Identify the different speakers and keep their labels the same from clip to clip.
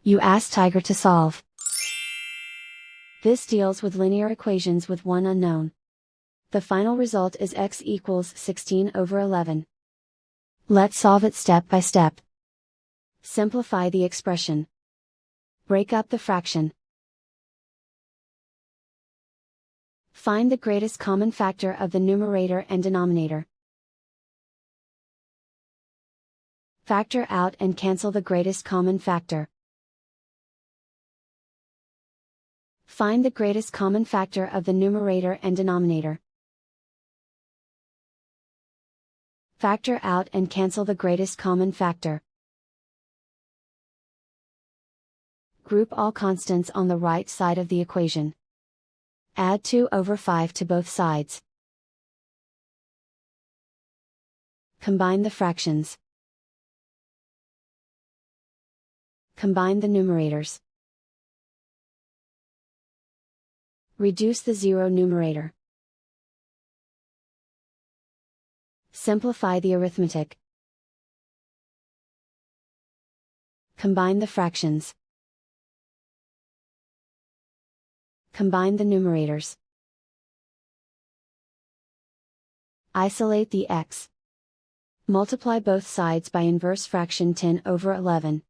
Speaker 1: You ask Tiger to solve. This deals with linear equations with one unknown. The final result is x equals 16 over 11. Let's solve it step by step. Simplify the expression. Break up the fraction. Find the greatest common factor of the numerator and denominator. Factor out and cancel the greatest common factor. Find the greatest common factor of the numerator and denominator. Factor out and cancel the greatest common factor. Group all constants on the right side of the equation. Add 2 over 5 to both sides. Combine the fractions. Combine the numerators. Reduce the zero numerator. Simplify the arithmetic. Combine the fractions. Combine the numerators. Isolate the x. Multiply both sides by inverse fraction 10 over 11.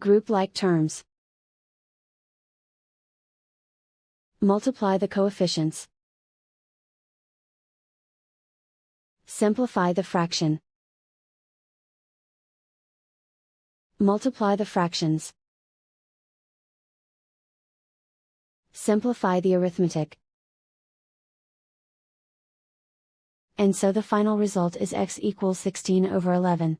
Speaker 1: Group like terms. Multiply the coefficients. Simplify the fraction. Multiply the fractions. Simplify the arithmetic. And so the final result is x equals 16 over 11.